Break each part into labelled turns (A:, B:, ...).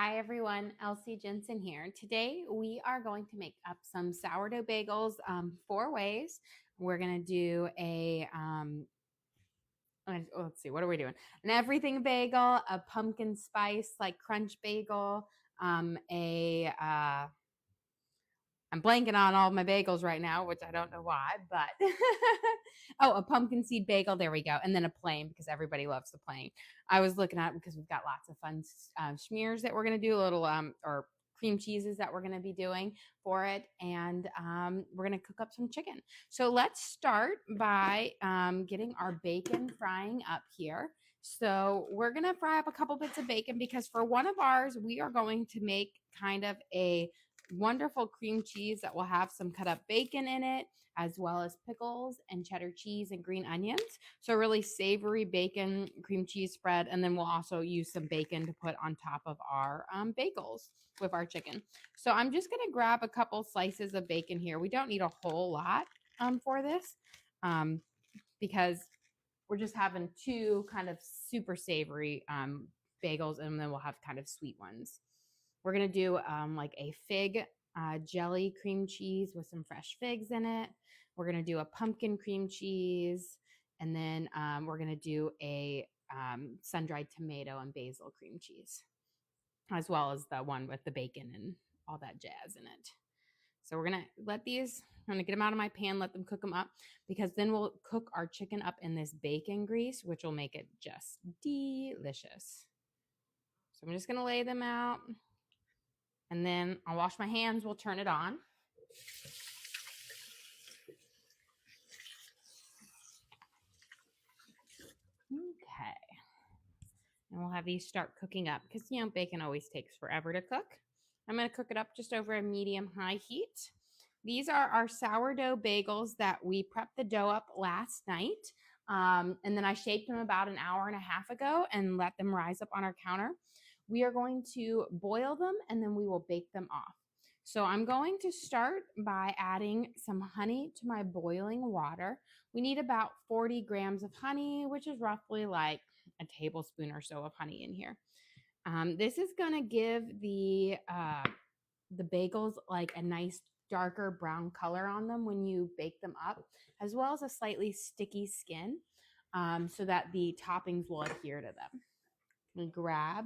A: Hi everyone, Elsie Jensen here. Today we are going to make up some sourdough bagels 4 ways. We're going to do let's see, what are we doing? An everything bagel, a pumpkin spice like crunch bagel, I'm blanking on all my bagels right now, which I don't know why, but oh, a pumpkin seed bagel. There we go. And then a plain because everybody loves the plain. I was looking at because we've got lots of fun smears that we're going to do, a little or cream cheeses that we're going to be doing for it. And we're going to cook up some chicken. So let's start by getting our bacon frying up here. So we're going to fry up a couple bits of bacon because for one of ours, we are going to make kind of a wonderful cream cheese that will have some cut up bacon in it, as well as pickles and cheddar cheese and green onions. So really savory bacon cream cheese spread. And then we'll also use some bacon to put on top of our bagels with our chicken. So I'm just going to grab a couple slices of bacon here. We don't need a whole lot for this because we're just having two kind of super savory bagels, and then we'll have kind of sweet ones. We're going to do like a fig jelly cream cheese with some fresh figs in it. We're going to do a pumpkin cream cheese. And then we're going to do a sun-dried tomato and basil cream cheese, as well as the one with the bacon and all that jazz in it. So we're going to let these, I'm going to get them out of my pan, let them cook them up, because then we'll cook our chicken up in this bacon grease, which will make it just delicious. So I'm just going to lay them out. And then I'll wash my hands. We'll turn it on. Okay. And we'll have these start cooking up because, bacon always takes forever to cook. I'm going to cook it up just over a medium-high heat. These are our sourdough bagels that we prepped the dough up last night. And then I shaped them about an hour and a half ago and let them rise up on our counter. We are going to boil them and then we will bake them off. So I'm going to start by adding some honey to my boiling water. We need about 40 grams of honey, which is roughly like a tablespoon or so of honey in here. This is going to give the bagels like a nice darker brown color on them when you bake them up, as well as a slightly sticky skin so that the toppings will adhere to them. And grab,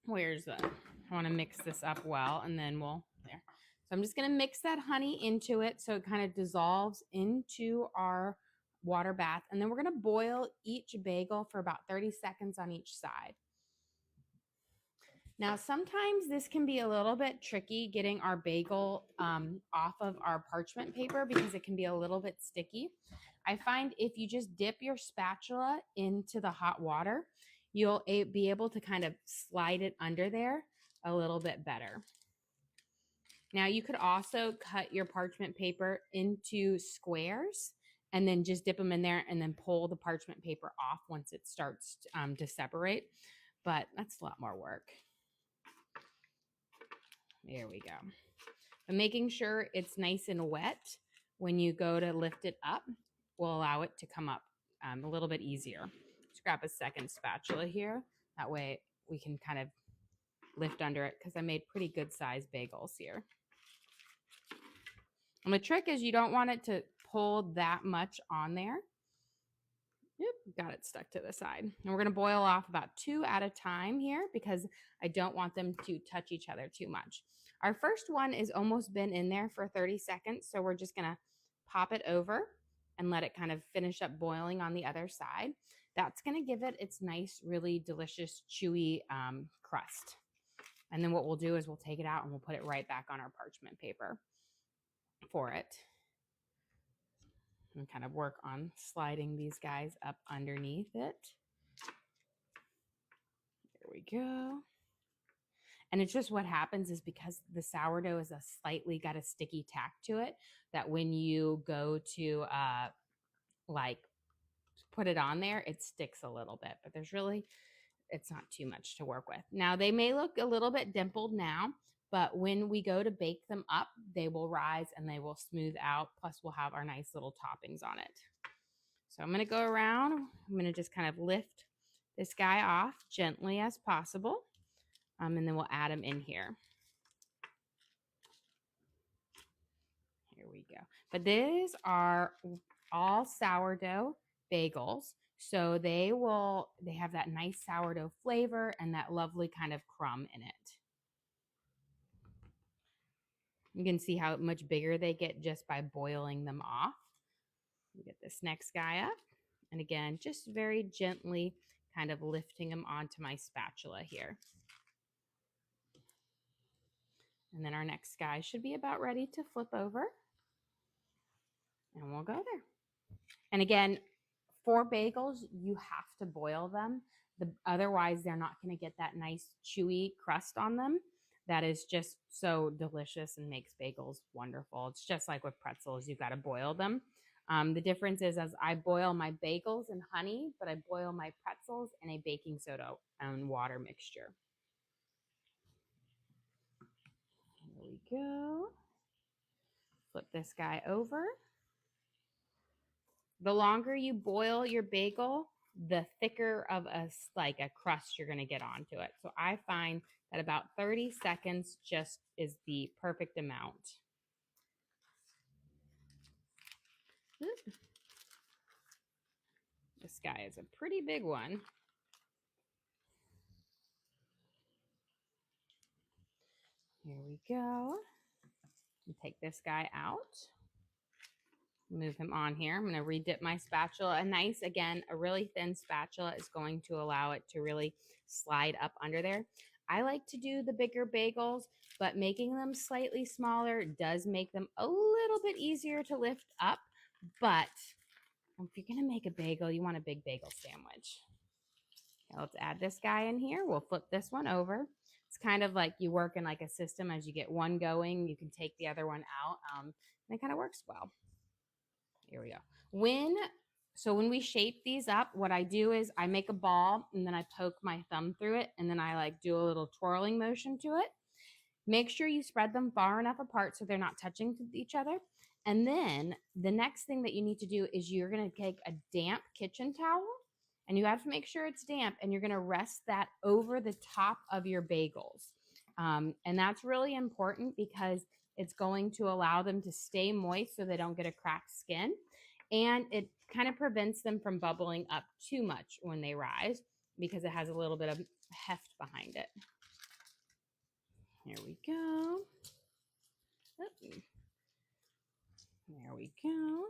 A: I want to mix this up well, and then there. So I'm just going to mix that honey into it so it kind of dissolves into our water bath. And then we're going to boil each bagel for about 30 seconds on each side. Now, sometimes this can be a little bit tricky getting our bagel off of our parchment paper because it can be a little bit sticky. I find if you just dip your spatula into the hot water, you'll be able to kind of slide it under there a little bit better. Now, you could also cut your parchment paper into squares and then just dip them in there and then pull the parchment paper off once it starts to separate. But that's a lot more work. There we go. But making sure it's nice and wet when you go to lift it up will allow it to come up a little bit easier. Let's grab a second spatula here. That way we can kind of lift under it because I made pretty good sized bagels here. And the trick is you don't want it to pull that much on there. Yep, got it stuck to the side. And we're going to boil off about 2 at a time here because I don't want them to touch each other too much. Our first one is almost been in there for 30 seconds, so we're just going to pop it over and let it kind of finish up boiling on the other side. That's going to give it its nice, really delicious, chewy crust. And then what we'll do is we'll take it out and we'll put it right back on our parchment paper for it. And kind of work on sliding these guys up underneath it. There we go. And it's just what happens is because the sourdough is slightly got a sticky tack to it, that when you go to like put it on there, it sticks a little bit, but it's not too much to work with. Now they may look a little bit dimpled now, but when we go to bake them up, they will rise and they will smooth out. Plus we'll have our nice little toppings on it. So I'm going to go around. I'm going to just kind of lift this guy off gently as possible. And then we'll add them in here. Here we go. But these are all sourdough bagels. So they have that nice sourdough flavor and that lovely kind of crumb in it. You can see how much bigger they get just by boiling them off. Get this next guy up. And again, just very gently kind of lifting them onto my spatula here. And then our next guy should be about ready to flip over. And we'll go there. And again, for bagels, you have to boil them. Otherwise, they're not going to get that nice chewy crust on them. That is just so delicious and makes bagels wonderful. It's just like with pretzels, you've got to boil them. The difference is as I boil my bagels in honey, but I boil my pretzels in a baking soda and water mixture. Here we go. Flip this guy over. The longer you boil your bagel, the thicker of a crust you're going to get onto it. So I find that about 30 seconds just is the perfect amount. This guy is a pretty big one. Here we go. Take this guy out. Move him on here. I'm going to redip my spatula. A really thin spatula is going to allow it to really slide up under there. I like to do the bigger bagels, but making them slightly smaller does make them a little bit easier to lift up. But if you're going to make a bagel, you want a big bagel sandwich. Okay, let's add this guy in here. We'll flip this one over. It's kind of like you work in like a system. As you get one going, you can take the other one out. And it kind of works well. Here we go. When we shape these up, what I do is I make a ball and then I poke my thumb through it and then I do a little twirling motion to it. Make sure you spread them far enough apart so they're not touching each other. And then the next thing that you need to do is you're going to take a damp kitchen towel and you have to make sure it's damp and you're going to rest that over the top of your bagels. And that's really important because it's going to allow them to stay moist so they don't get a cracked skin. And it kind of prevents them from bubbling up too much when they rise because it has a little bit of heft behind it. Here we go. There we go.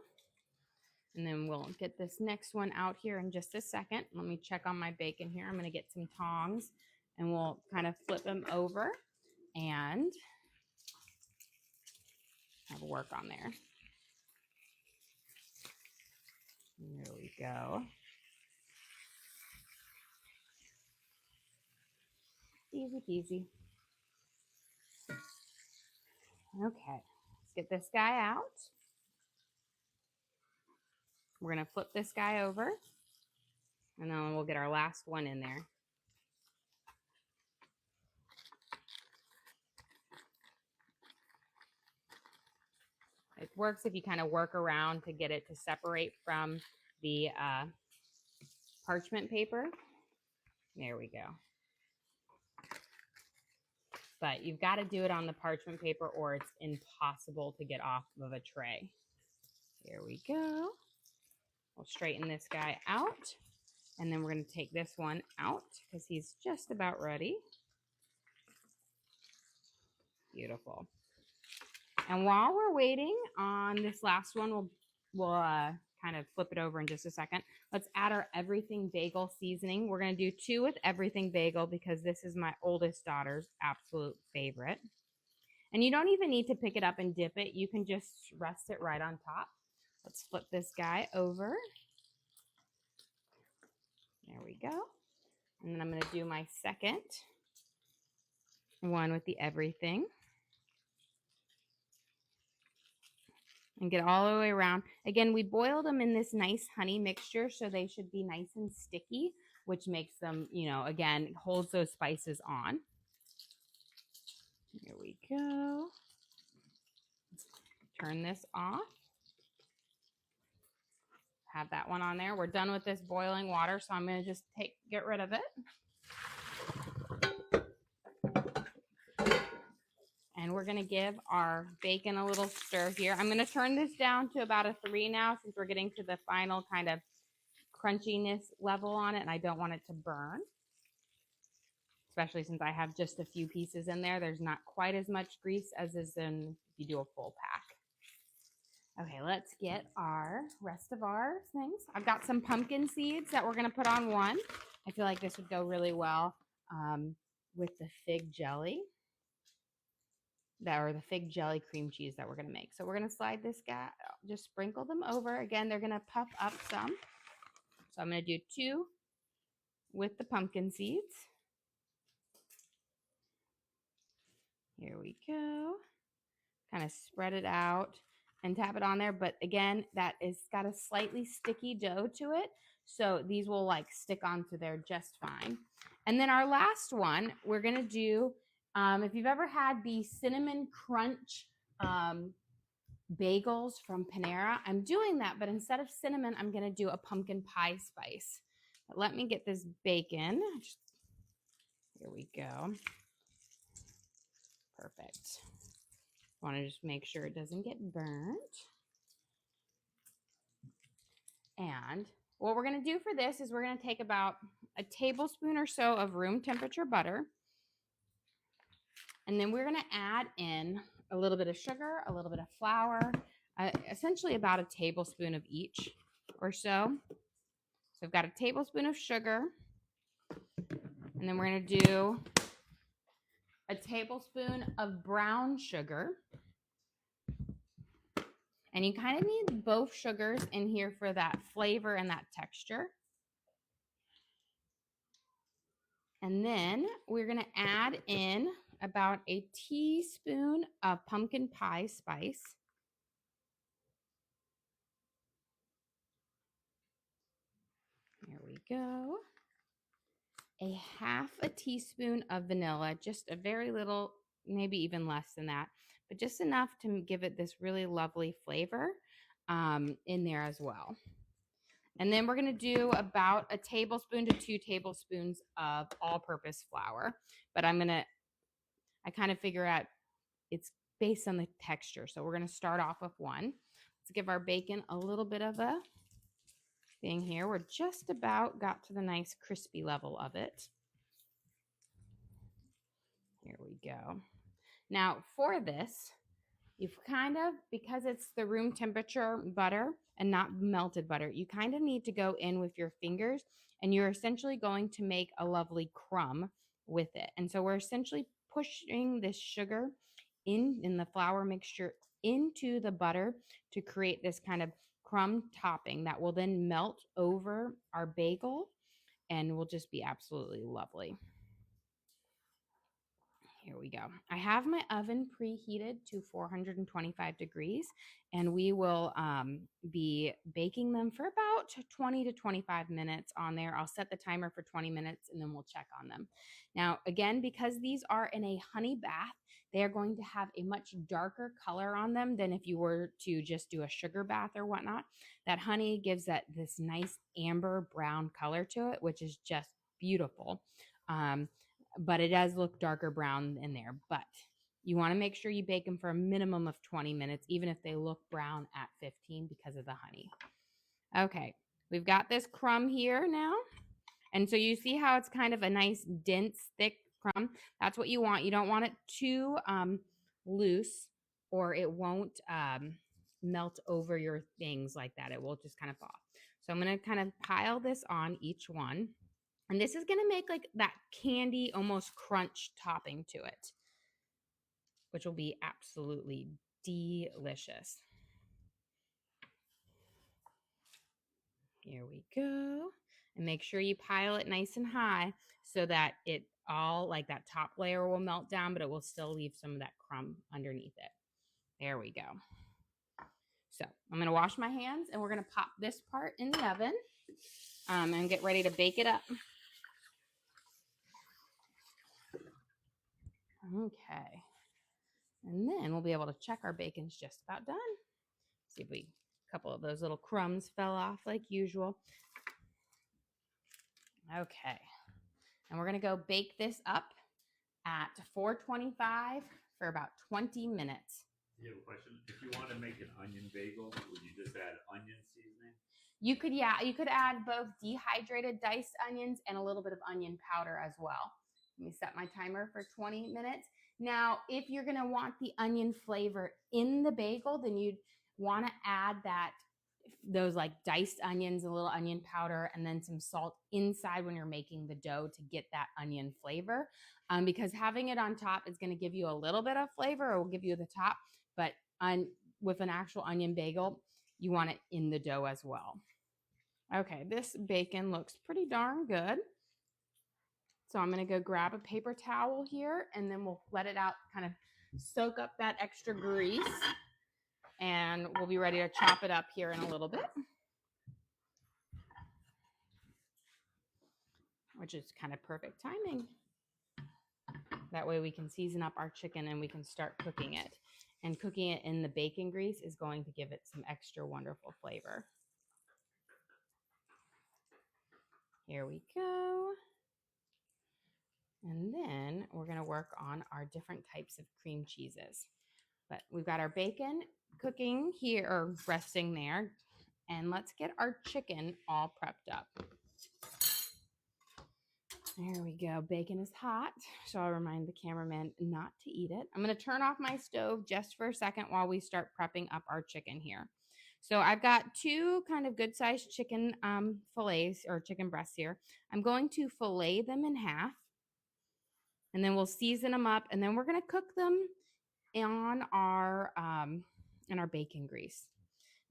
A: And then we'll get this next one out here in just a second. Let me check on my bacon here. I'm going to get some tongs and we'll kind of flip them over and have a work on there. There we go. Easy peasy. Okay, let's get this guy out. We're going to flip this guy over and then we'll get our last one in there. It works if you kind of work around to get it to separate from the parchment paper. There we go. But you've got to do it on the parchment paper or it's impossible to get off of a tray. Here we go. We'll straighten this guy out. And then we're going to take this one out because he's just about ready. Beautiful. And while we're waiting on this last one, we'll kind of flip it over in just a second. Let's add our everything bagel seasoning. We're going to do 2 with everything bagel because this is my oldest daughter's absolute favorite. And you don't even need to pick it up and dip it. You can just rest it right on top. Let's flip this guy over. There we go. And then I'm going to do my second one with the everything. And get all the way around. Again, we boiled them in this nice honey mixture, so they should be nice and sticky, which makes them, again, holds those spices on. Here we go. Turn this off. Have that one on there. We're done with this boiling water, so I'm going to just get rid of it. we're going to give our bacon a little stir here. I'm going to turn this down to about a 3 now since we're getting to the final kind of crunchiness level on it, and I don't want it to burn, especially since I have just a few pieces in there. There's not quite as much grease as is in if you do a full pack. Okay, let's get our rest of our things. I've got some pumpkin seeds that we're going to put on one. I feel like this would go really well with the fig jelly. Or the fig jelly cream cheese that we're going to make. So we're going to slide this guy, just sprinkle them over. Again, they're going to puff up some. So I'm going to do 2 with the pumpkin seeds. Here we go. Kind of spread it out and tap it on there. But again, that is got a slightly sticky dough to it. So these will like stick onto there just fine. And then our last one, we're going to do, if you've ever had the cinnamon crunch bagels from Panera, I'm doing that, but instead of cinnamon, I'm going to do a pumpkin pie spice. But let me get this bacon. Here we go. Perfect. Want to just make sure it doesn't get burnt. And what we're going to do for this is we're going to take about a tablespoon or so of room temperature butter. And then we're going to add in a little bit of sugar, a little bit of flour, essentially about a tablespoon of each or so. So I've got a tablespoon of sugar. And then we're going to do a tablespoon of brown sugar. And you kind of need both sugars in here for that flavor and that texture. And then we're going to add in about a teaspoon of pumpkin pie spice. There we go. A half a teaspoon of vanilla, just a very little, maybe even less than that, but just enough to give it this really lovely flavor in there as well. And then we're going to do about a tablespoon to 2 tablespoons of all-purpose flour. But I kind of figure out it's based on the texture. So we're going to start off with 1. Let's give our bacon a little bit of a thing here. We're just about got to the nice crispy level of it. Here we go. Now for this, you've kind of, because it's the room temperature butter and not melted butter, you kind of need to go in with your fingers and you're essentially going to make a lovely crumb with it. And so we're essentially pushing this sugar in the flour mixture into the butter to create this kind of crumb topping that will then melt over our bagel and will just be absolutely lovely. Here we go. I have my oven preheated to 425 degrees, and we will be baking them for about 20 to 25 minutes on there. I'll set the timer for 20 minutes, and then we'll check on them. Now, again, because these are in a honey bath, they are going to have a much darker color on them than if you were to just do a sugar bath or whatnot. That honey gives this nice amber brown color to it, which is just beautiful. But it does look darker brown in there. But you want to make sure you bake them for a minimum of 20 minutes, even if they look brown at 15 because of the honey. Okay, we've got this crumb here now. And so you see how it's kind of a nice, dense, thick crumb. That's what you want. You don't want it too loose or it won't melt over your things like that. It will just kind of fall. So I'm going to kind of pile this on each one. And this is going to make like that candy, almost crunch topping to it, which will be absolutely delicious. Here we go. And make sure you pile it nice and high so that it all, like that top layer will melt down, but it will still leave some of that crumb underneath it. There we go. So I'm going to wash my hands and we're going to pop this part in the oven and get ready to bake it up. Okay. And then we'll be able to check our bacon's just about done. See if a couple of those little crumbs fell off like usual. Okay. And we're going to go bake this up at 425 for about 20 minutes.
B: You have a question? If you want to make an onion bagel, would you just add onion seasoning?
A: You could add both dehydrated diced onions and a little bit of onion powder as well. Let me set my timer for 20 minutes. Now, if you're going to want the onion flavor in the bagel, then you'd want to add those like diced onions, a little onion powder, and then some salt inside when you're making the dough to get that onion flavor. Because having it on top is going to give you a little bit of flavor, or will give you the top, but with an actual onion bagel, you want it in the dough as well. Okay, this bacon looks pretty darn good. So I'm going to go grab a paper towel here, and then we'll let it out, kind of soak up that extra grease, and we'll be ready to chop it up here in a little bit, which is kind of perfect timing. That way we can season up our chicken and we can start cooking it. And cooking it in the bacon grease is going to give it some extra wonderful flavor. Here we go. And then we're going to work on our different types of cream cheeses. But we've got our bacon cooking here, or resting there. And let's get our chicken all prepped up. There we go. Bacon is hot, so I'll remind the cameraman not to eat it. I'm going to turn off my stove just for a second while we start prepping up our chicken here. So I've got two kind of good-sized chicken fillets or chicken breasts here. I'm going to fillet them in half, and then we'll season them up, and then we're going to cook them on our bacon grease.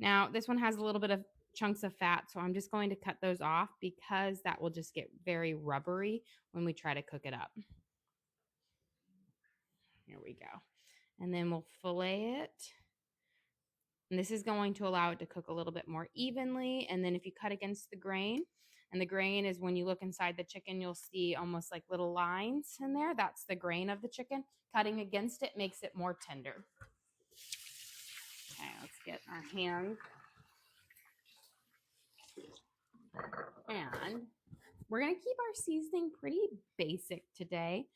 A: Now, this one has a little bit of chunks of fat, so I'm just going to cut those off because that will just get very rubbery when we try to cook it up. Here we go. And then we'll fillet it. And this is going to allow it to cook a little bit more evenly. And then if you cut against the grain, and the grain is when you look inside the chicken, you'll see almost like little lines in there. That's the grain of the chicken. Cutting against it makes it more tender. Okay, let's get our hands. And we're going to keep our seasoning pretty basic today.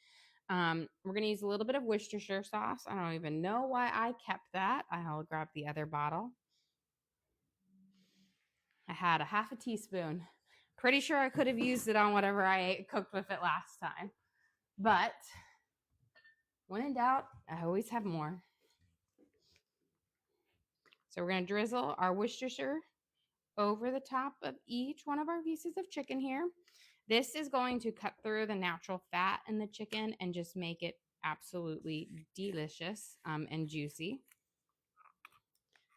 A: We're going to use a little bit of Worcestershire sauce. I don't even know why I kept that. I'll grab the other bottle. I had a half a teaspoon. Pretty sure I could have used it on whatever I cooked with it last time. But when in doubt, I always have more. So we're going to drizzle our Worcestershire over the top of each one of our pieces of chicken here. This is going to cut through the natural fat in the chicken and just make it absolutely delicious and juicy.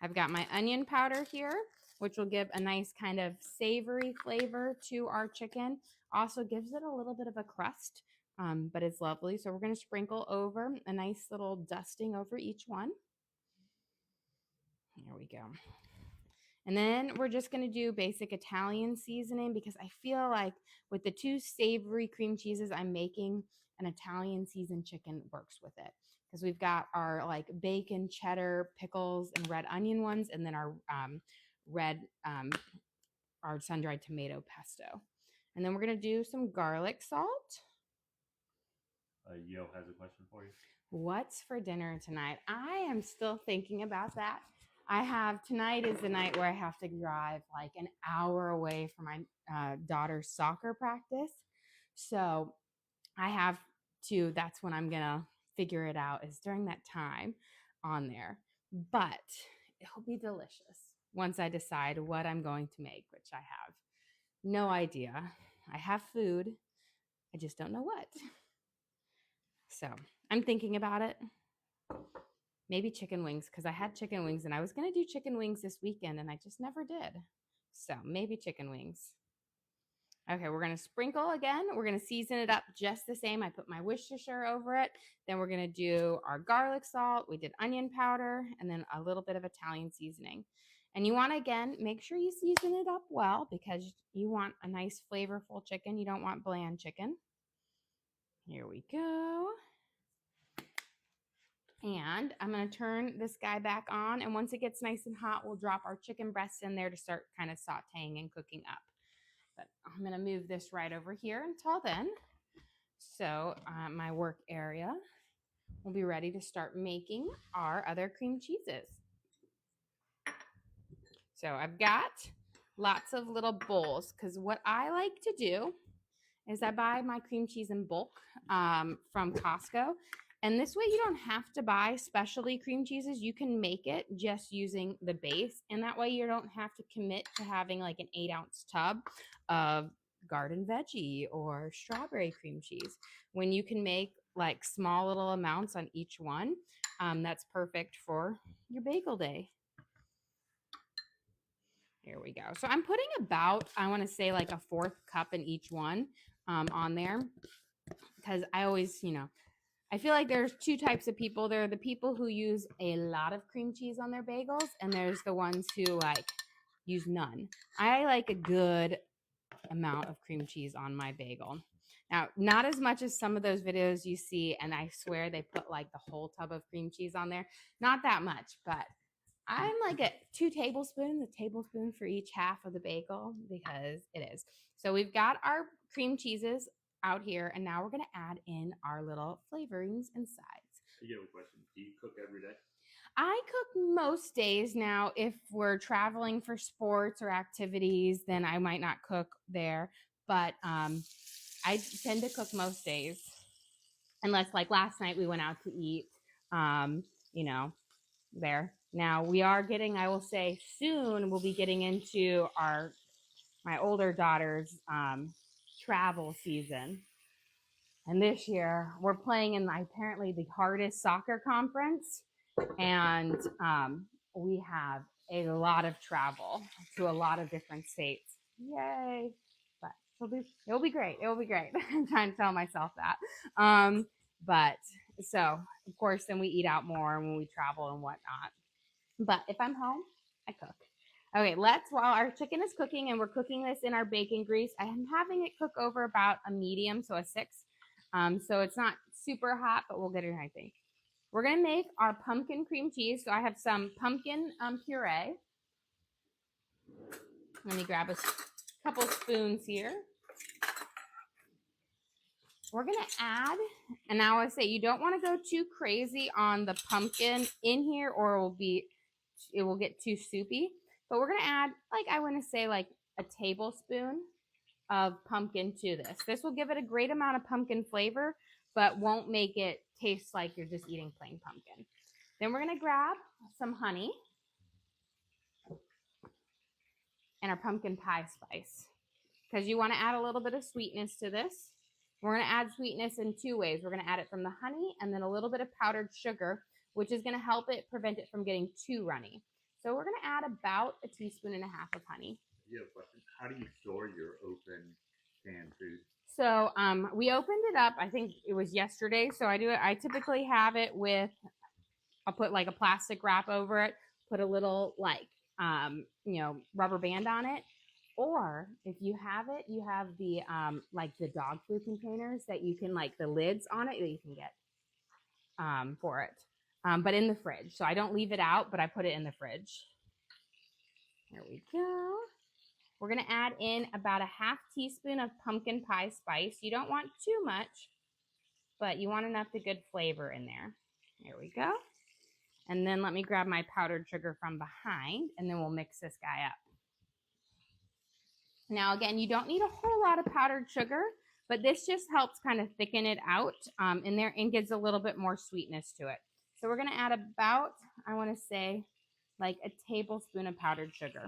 A: I've got my onion powder here, which will give a nice kind of savory flavor to our chicken. Also gives it a little bit of a crust, but it's lovely. So we're going to sprinkle over a nice little dusting over each one. There we go. And then we're just going to do basic Italian seasoning because I feel like with the two savory cream cheeses I'm making, an Italian seasoned chicken works with it. Because we've got our like bacon, cheddar, pickles, and red onion ones, and then our our sun-dried tomato pesto. And then we're going to do some garlic salt.
B: Yo has a question for you.
A: What's for dinner tonight? I am still thinking about that. Tonight is the night where I have to drive like an hour away from my daughter's soccer practice. So I have to, that's when I'm going to figure it out, is during that time on there. But it'll be delicious once I decide what I'm going to make, which I have no idea. I have food. I just don't know what. So I'm thinking about it. Maybe chicken wings, because I had chicken wings and I was going to do chicken wings this weekend and I just never did. So maybe chicken wings. Okay, we're going to sprinkle again. We're going to season it up just the same. I put my Worcestershire over it. Then we're going to do our garlic salt. We did onion powder and then a little bit of Italian seasoning. And you want to, again, make sure you season it up well because you want a nice flavorful chicken. You don't want bland chicken. Here we go. And I'm going to turn this guy back on. And once it gets nice and hot, we'll drop our chicken breasts in there to start kind of sauteing and cooking up. But I'm going to move this right over here until then. So my work area. we'll be ready to start making our other cream cheeses. So I've got lots of little bowls because what I like to do is I buy my cream cheese in bulk from Costco. And this way you don't have to buy specialty cream cheeses. You can make it just using the base. And that way you don't have to commit to having like an 8-ounce tub of garden veggie or strawberry cream cheese. When you can make like small little amounts on each one, that's perfect for your bagel day. Here we go. So I'm putting about, I want to say like a 4th cup in each one on there because I always, I feel like there's 2 types of people. There are the people who use a lot of cream cheese on their bagels, and there's the ones who like use none. I like a good amount of cream cheese on my bagel. Now, not as much as some of those videos you see, and I swear they put like the whole tub of cream cheese on there. Not that much, but I'm like at 2 tablespoons, a tablespoon for each half of the bagel because it is. So we've got our cream cheeses out here, and now we're going to add in our little flavorings and sides.
B: You have a question. Do you cook every day?
A: I cook most days now. If we're traveling for sports or activities, then I might not cook there. But I tend to cook most days, unless like last night we went out to eat, there. Now we are getting, I will say soon, we'll be getting into my older daughter's travel season. And this year we're playing in apparently the hardest soccer conference. And we have a lot of travel to a lot of different states. Yay. But it'll be great. It'll be great. I'm trying to tell myself that. But so of course, then we eat out more when we travel and whatnot. But if I'm home, I cook. Okay, while our chicken is cooking and we're cooking this in our bacon grease, I am having it cook over about a medium, so a 6. So it's not super hot, but we'll get it, I think. We're going to make our pumpkin cream cheese. So I have some pumpkin puree. Let me grab a couple spoons here. We're going to add, and now I say you don't want to go too crazy on the pumpkin in here or it will get too soupy. But we're going to add, like I want to say like a tablespoon of pumpkin to this. This will give it a great amount of pumpkin flavor, but won't make it taste like you're just eating plain pumpkin. Then we're going to grab some honey and our pumpkin pie spice because you want to add a little bit of sweetness to this. We're going to add sweetness in 2 ways. We're going to add it from the honey and then a little bit of powdered sugar, which is going to help it prevent it from getting too runny. So we're going to add about 1.5 teaspoons of honey.
B: You have a question. How do you store your open canned food?
A: So we opened it up, I think it was yesterday. So I typically have it with, I'll put like a plastic wrap over it, put a little like, rubber band on it. Or if you have it, you have the like the dog food containers that you can like the lids on it that you can get for it. But in the fridge. So I don't leave it out, but I put it in the fridge. There we go. We're going to add in about 1/2 teaspoon of pumpkin pie spice. You don't want too much, but you want enough to good flavor in there. There we go. And then let me grab my powdered sugar from behind, and then we'll mix this guy up. Now, again, you don't need a whole lot of powdered sugar, but this just helps kind of thicken it out in there and gives a little bit more sweetness to it. So we're going to add about, I want to say, like a tablespoon of powdered sugar.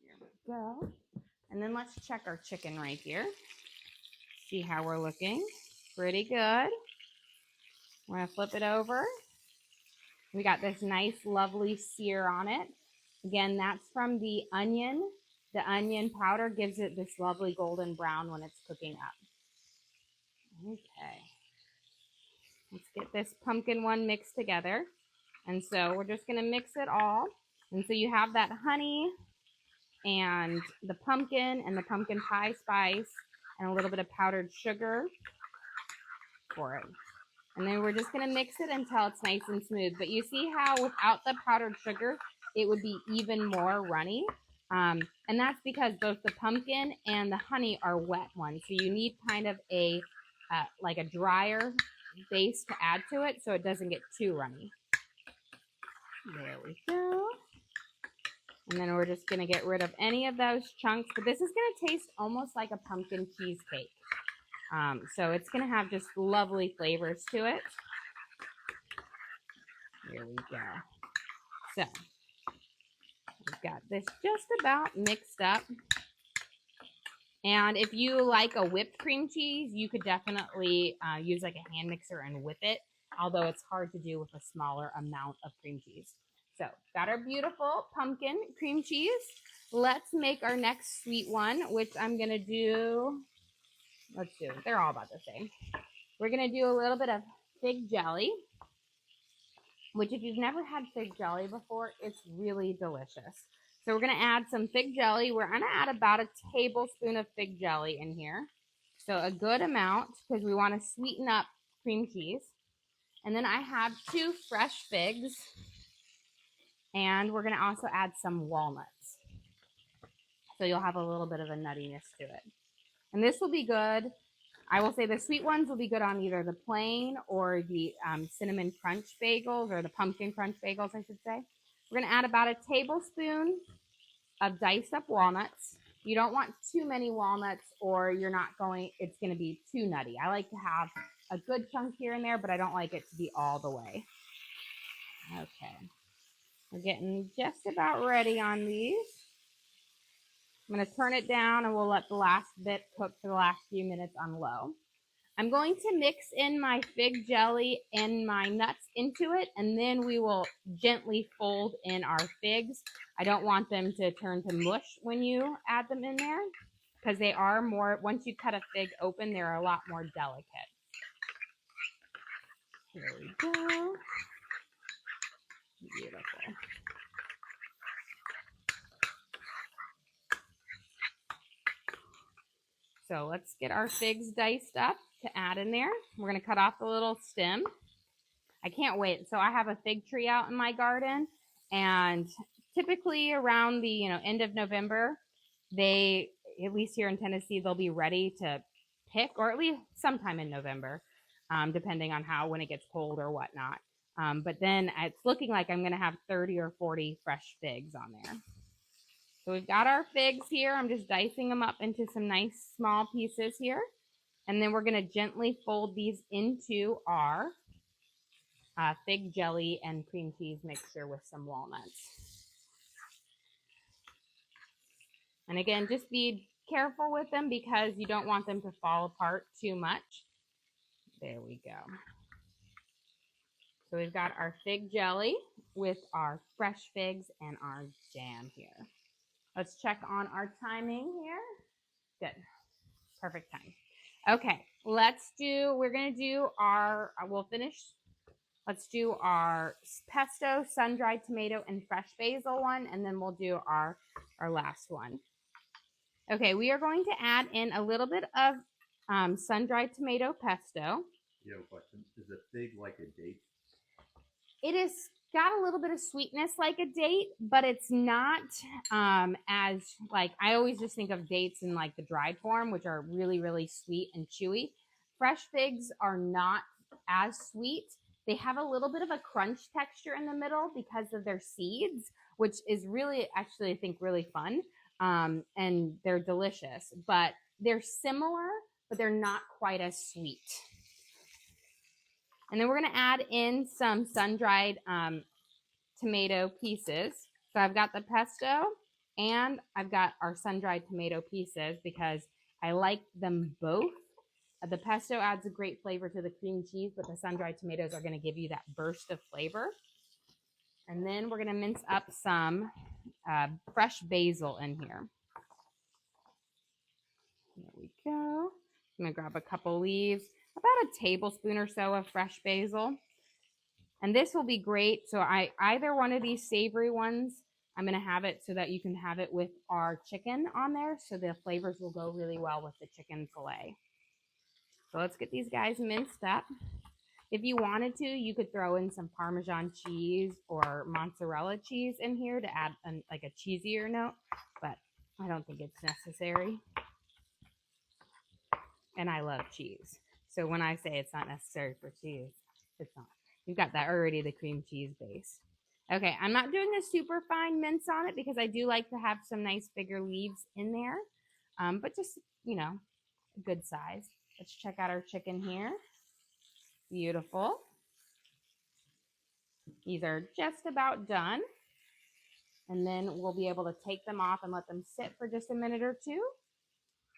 A: There we go. And then let's check our chicken right here. See how we're looking. Pretty good. We're going to flip it over. We got this nice, lovely sear on it. Again, that's from the onion. The onion powder gives it this lovely golden brown when it's cooking up. Okay. Let's get this pumpkin one mixed together. And so we're just going to mix it all. And so you have that honey and the pumpkin pie spice and a little bit of powdered sugar for it. And then we're just going to mix it until it's nice and smooth. But you see how without the powdered sugar, it would be even more runny. And that's because both the pumpkin and the honey are wet ones. So you need kind of a like a drier base to add to it so it doesn't get too runny. There we go. And then we're just going to get rid of any of those chunks. But this is going to taste almost like a pumpkin cheesecake. So it's going to have just lovely flavors to it. Here we go. So we've got this just about mixed up. And if you like a whipped cream cheese, you could definitely use like a hand mixer and whip it, although it's hard to do with a smaller amount of cream cheese. So got our beautiful pumpkin cream cheese. Let's make our next sweet one, which I'm going to do. They're all about the same. We're going to do a little bit of fig jelly, which if you've never had fig jelly before, it's really delicious. So we're going to add some fig jelly. We're going to add about a tablespoon of fig jelly in here. So a good amount because we want to sweeten up cream cheese. And then I have 2 fresh figs. And we're going to also add some walnuts. So you'll have a little bit of a nuttiness to it. And this will be good. I will say the sweet ones will be good on either the plain or the cinnamon crunch bagels, or the pumpkin crunch bagels, I should say. We're going to add about a tablespoon of diced up walnuts. You don't want too many walnuts or it's going to be too nutty. I like to have a good chunk here and there, but I don't like it to be all the way. Okay. We're getting just about ready on these. I'm going to turn it down and we'll let the last bit cook for the last few minutes on low. I'm going to mix in my fig jelly and my nuts into it, and then we will gently fold in our figs. I don't want them to turn to mush when you add them in there, because they are more, once you cut a fig open, they're a lot more delicate. Here we go. Beautiful. So let's get our figs diced up to add in there. We're going to cut off the little stem. I can't wait. So I have a fig tree out in my garden, and typically around the end of November, at least here in Tennessee, they'll be ready to pick, or at least sometime in November, depending on when it gets cold or whatnot. But then it's looking like I'm going to have 30 or 40 fresh figs on there. So we've got our figs here. I'm just dicing them up into some nice small pieces here. And then we're going to gently fold these into our fig jelly and cream cheese mixture with some walnuts. And again, just be careful with them because you don't want them to fall apart too much. There we go. So we've got our fig jelly with our fresh figs and our jam here. Let's check on our timing here. Good. Perfect time. Okay, let's do our pesto, sun-dried tomato, and fresh basil one, and then we'll do our last one. Okay, we are going to add in a little bit of sun-dried tomato pesto.
B: You have a question? Is a fig like a date?
A: It is got a little bit of sweetness like a date, but it's not as like, I always just think of dates in like the dried form, which are really, really sweet and chewy. Fresh figs are not as sweet. They have a little bit of a crunch texture in the middle because of their seeds, which is really, actually, I think really fun. And they're delicious, but they're similar, but they're not quite as sweet. And then we're going to add in some sun-dried tomato pieces. So I've got the pesto and I've got our sun-dried tomato pieces because I like them both. The pesto adds a great flavor to the cream cheese, but the sun-dried tomatoes are going to give you that burst of flavor. And then we're going to mince up some fresh basil in here. There we go. I'm going to grab a couple leaves, about a tablespoon or so of fresh basil. And this will be great. So either one of these savory ones, I'm going to have it so that you can have it with our chicken on there. So the flavors will go really well with the chicken fillet. So let's get these guys minced up. If you wanted to, you could throw in some Parmesan cheese or mozzarella cheese in here to add like a cheesier note, but I don't think it's necessary. And I love cheese. So when I say it's not necessary for cheese, it's not. You've got that already, the cream cheese base. Okay, I'm not doing a super fine mince on it because I do like to have some nice bigger leaves in there, but just, you know, a good size. Let's check out our chicken here. Beautiful. These are just about done. And then we'll be able to take them off and let them sit for just a minute or two.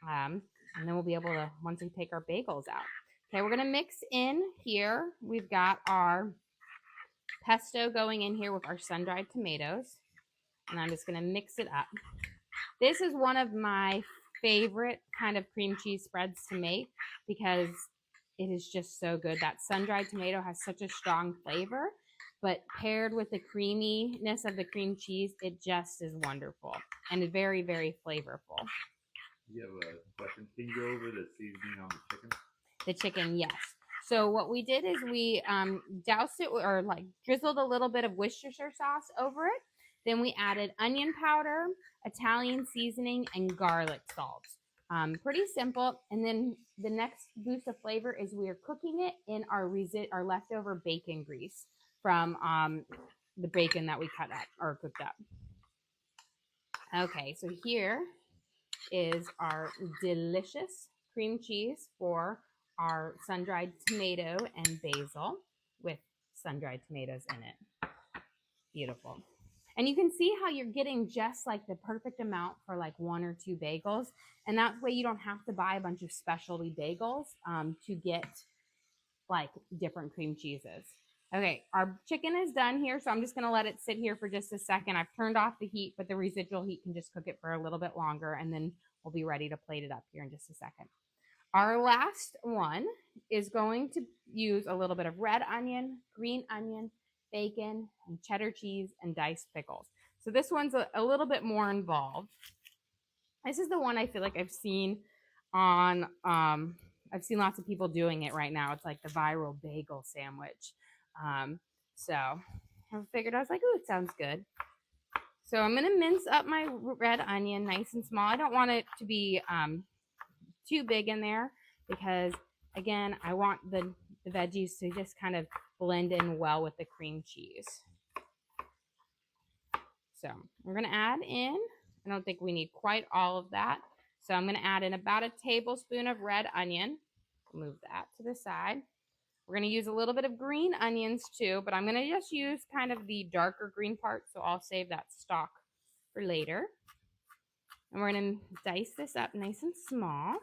A: And then we'll be able to, once we take our bagels out. Okay, we're gonna mix in here. We've got our pesto going in here with our sun-dried tomatoes. And I'm just gonna mix it up. This is one of my favorite kind of cream cheese spreads to make because it is just so good. That sun-dried tomato has such a strong flavor, but paired with the creaminess of the cream cheese, it just is wonderful and very, very flavorful.
B: You have a question. Can you go over the seasoning on the chicken?
A: The chicken, yes. So what we did is we doused it or like drizzled a little bit of Worcestershire sauce over it. Then we added onion powder, Italian seasoning, and garlic salt. Pretty simple. And then the next boost of flavor is we are cooking it in our leftover bacon grease from the bacon that we cut up or cooked up. Okay, so here is our delicious cream cheese for our sun-dried tomato and basil with sun-dried tomatoes in it. Beautiful. And you can see how you're getting just like the perfect amount for like 1 or 2 bagels. And that way you don't have to buy a bunch of specialty bagels to get like different cream cheeses. Okay, our chicken is done here, so I'm just gonna let it sit here for just a second. I've turned off the heat, but the residual heat can just cook it for a little bit longer, and then we'll be ready to plate it up here in just a second. Our last one is going to use a little bit of red onion, green onion, bacon, and cheddar cheese, and diced pickles. So this one's a little bit more involved. This is the one I feel like I've seen on, I've seen lots of people doing it right now. It's like the viral bagel sandwich. So I figured, I was like, ooh, it sounds good. So I'm going to mince up my red onion nice and small. I don't want it to be too big in there because, again, I want the veggies to just kind of blend in well with the cream cheese. So we're going to add in, I don't think we need quite all of that. So I'm going to add in about a tablespoon of red onion. Move that to the side. We're going to use a little bit of green onions too, but I'm going to just use kind of the darker green part, so I'll save that stalk for later. And we're going to dice this up nice and small.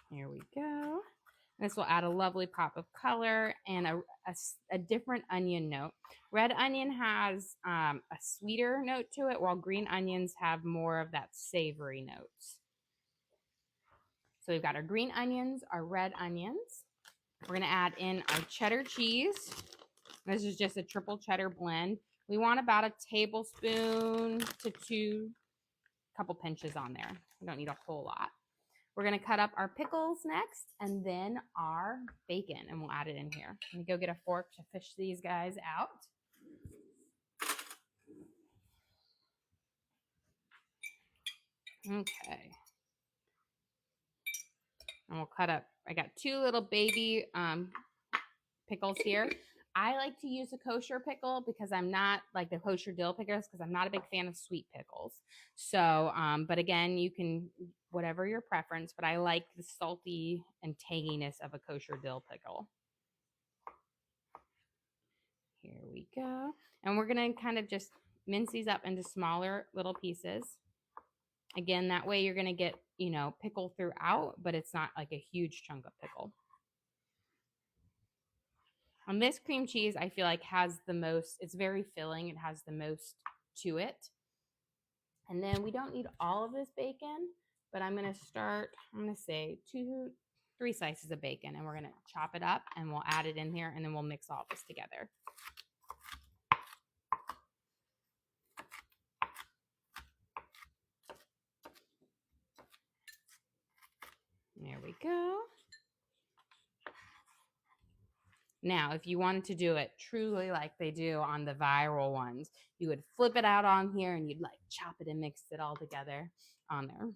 A: Here we go. This will add a lovely pop of color and a different onion note. Red onion has a sweeter note to it, while green onions have more of that savory notes. So we've got our green onions, our red onions. We're going to add in our cheddar cheese. This is just a triple cheddar blend. We want about a tablespoon to 2, couple pinches on there. We don't need a whole lot. We're going to cut up our pickles next and then our bacon, and we'll add it in here. Let me go get a fork to fish these guys out. Okay. And we'll cut up, I got 2 little baby pickles here. I like to use a kosher pickle because I'm not like the kosher dill pickles because I'm not a big fan of sweet pickles. So, but again, you can, whatever your preference, but I like the salty and tanginess of a kosher dill pickle. Here we go. And we're going to kind of just mince these up into smaller little pieces. Again, that way you're going to get, you know, pickle throughout, but it's not like a huge chunk of pickle. And this cream cheese, I feel like has the most, it's very filling. It has the most to it. And then we don't need all of this bacon, but I'm going to say 2, 3 slices of bacon, and we're going to chop it up and we'll add it in here, and then we'll mix all this together. There we go. Now, if you wanted to do it truly like they do on the viral ones, you would flip it out on here and you'd like chop it and mix it all together on there.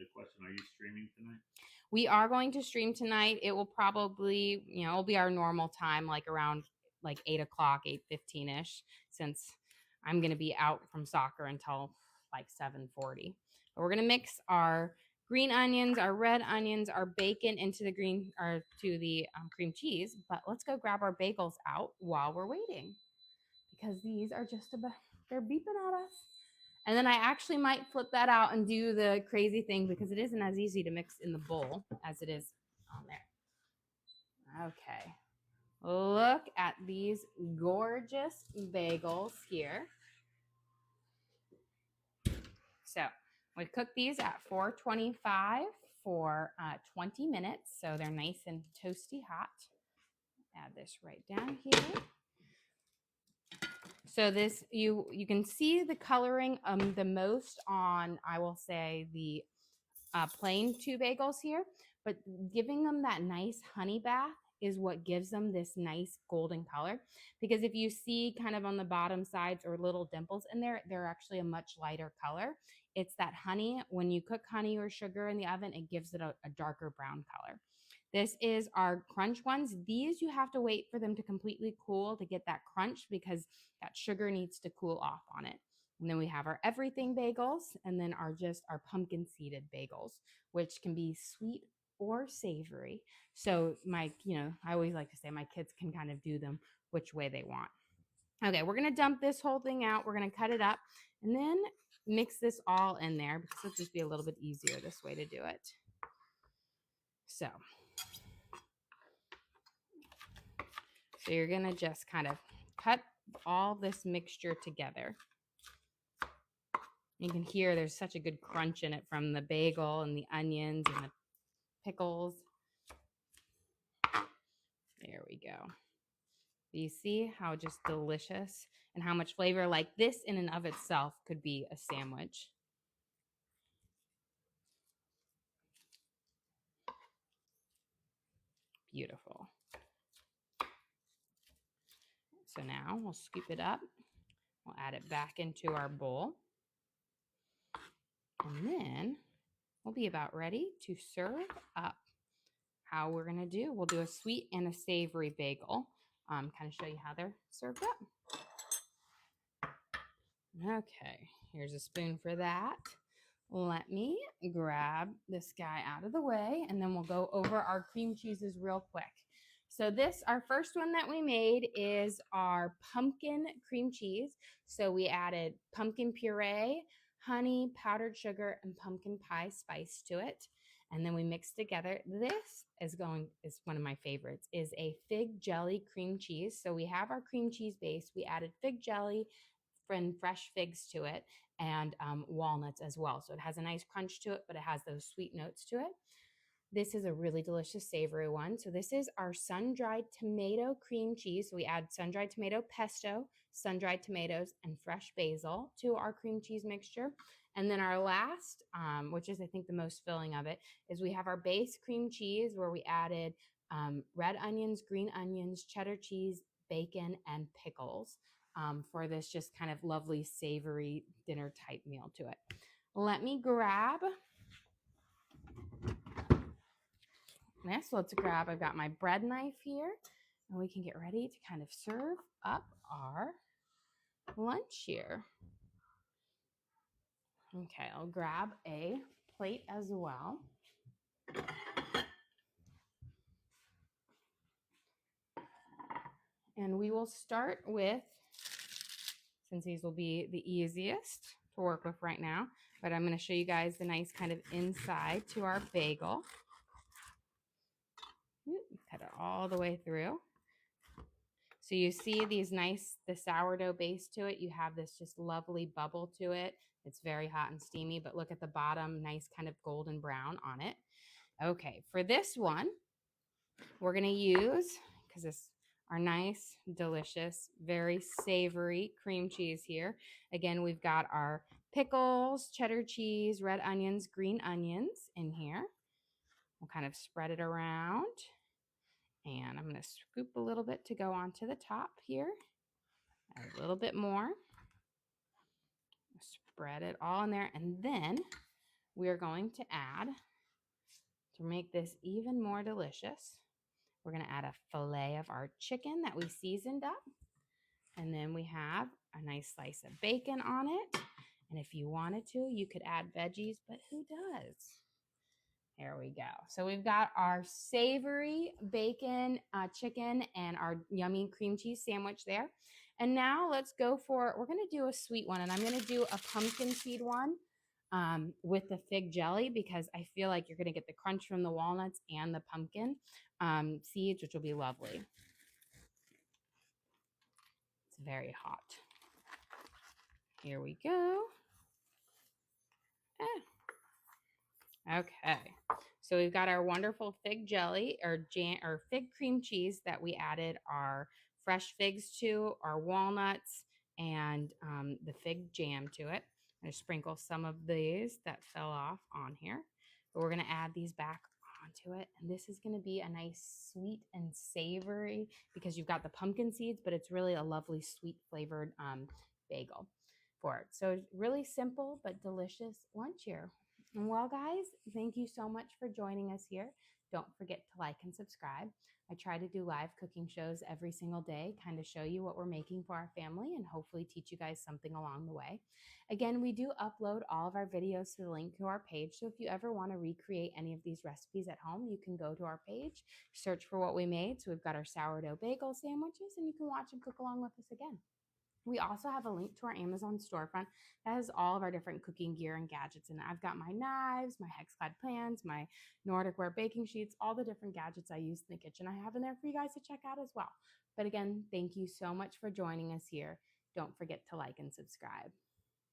B: the question, are you streaming tonight?
A: We are going to stream tonight. It will probably, it'll be our normal time, like around like 8 o'clock, 8:15ish, since I'm gonna be out from soccer until like 7:40. But we're gonna mix our green onions, our red onions, our bacon into the cream cheese. But let's go grab our bagels out while we're waiting, because these are just about, they're beeping at us. And then I actually might flip that out and do the crazy thing, because it isn't as easy to mix in the bowl as it is on there. Okay. Look at these gorgeous bagels here. So we cook these at 425 for 20 minutes. So they're nice and toasty hot. Add this right down here. So this, you can see the coloring the most on, I will say, the plain 2 bagels here, but giving them that nice honey bath is what gives them this nice golden color. Because if you see kind of on the bottom sides or little dimples in there, they're actually a much lighter color. It's that honey. When you cook honey or sugar in the oven, it gives it a darker brown color. This is our crunch ones. These you have to wait for them to completely cool to get that crunch, because that sugar needs to cool off on it. And then we have our everything bagels, and then our pumpkin seeded bagels, which can be sweet or savory. So I always like to say my kids can kind of do them which way they want. Okay, we're gonna dump this whole thing out. We're gonna cut it up and then mix this all in there, because it'll just be a little bit easier this way to do it. So you're gonna just kind of cut all this mixture together. You can hear there's such a good crunch in it from the bagel and the onions and the pickles. There we go. Do you see how just delicious and how much flavor? Like this in and of itself could be a sandwich. Beautiful. So now we'll scoop it up. We'll add it back into our bowl. And then we'll be about ready to serve up. How we're going to do, we'll do a sweet and a savory bagel. Kind of show you how they're served up. Okay, here's a spoon for that. Let me grab this guy out of the way, and then we'll go over our cream cheeses real quick. So our first one that we made is our pumpkin cream cheese. So we added pumpkin puree, honey, powdered sugar, and pumpkin pie spice to it. And then we mixed together. This is one of my favorites, is a fig jelly cream cheese. So we have our cream cheese base. We added fig jelly and fresh figs to it, and walnuts as well. So it has a nice crunch to it, but it has those sweet notes to it. This is a really delicious savory one. So this is our sun-dried tomato cream cheese. So we add sun-dried tomato pesto, sun-dried tomatoes, and fresh basil to our cream cheese mixture. And then our last, which is I think the most filling of it, is we have our base cream cheese, where we added red onions, green onions, cheddar cheese, bacon, and pickles for this just kind of lovely savory dinner type meal to it. Let me grab this. Let's grab, I've got my bread knife here, and we can get ready to kind of serve up our lunch here. Okay, I'll grab a plate as well. And we will start with, since these will be the easiest to work with right now, but I'm going to show you guys the nice kind of inside to our bagel. Cut it all the way through. So you see the sourdough base to it. You have this just lovely bubble to it. It's very hot and steamy, but look at the bottom, nice kind of golden brown on it. Okay, for this one, we're going to use, because this our nice, delicious, very savory cream cheese here. Again, we've got our pickles, cheddar cheese, red onions, green onions in here. We'll kind of spread it around. And I'm going to scoop a little bit to go onto the top here. Add a little bit more. Spread it all in there. And then we are going to add, to make this even more delicious, we're going to add a fillet of our chicken that we seasoned up. And then we have a nice slice of bacon on it. And if you wanted to, you could add veggies, but who does? There we go. So we've got our savory bacon, chicken, and our yummy cream cheese sandwich there. And now let's go for, we're going to do a sweet one. And I'm going to do a pumpkin seed one with the fig jelly, because I feel like you're going to get the crunch from the walnuts and the pumpkin seeds, which will be lovely. It's very hot. Here we go. Okay, so we've got our wonderful fig jelly or jam or fig cream cheese that we added our fresh figs to, our walnuts, and the fig jam to it. I'm going to sprinkle some of these that fell off on here, but we're going to add these back onto it. And this is going to be a nice sweet and savory, because you've got the pumpkin seeds, but it's really a lovely sweet flavored bagel for it. So really simple but delicious lunch here. And well, guys, thank you so much for joining us here. Don't forget to like and subscribe. I try to do live cooking shows every single day, kind of show you what we're making for our family and hopefully teach you guys something along the way. Again, we do upload all of our videos to the link to our page. So if you ever want to recreate any of these recipes at home, you can go to our page, search for what we made. So we've got our sourdough bagel sandwiches, and you can watch and cook along with us again. We also have a link to our Amazon storefront that has all of our different cooking gear and gadgets. And I've got my knives, my hex-clad pans, my Nordic ware baking sheets, all the different gadgets I use in the kitchen I have in there for you guys to check out as well. But again, thank you so much for joining us here. Don't forget to like and subscribe.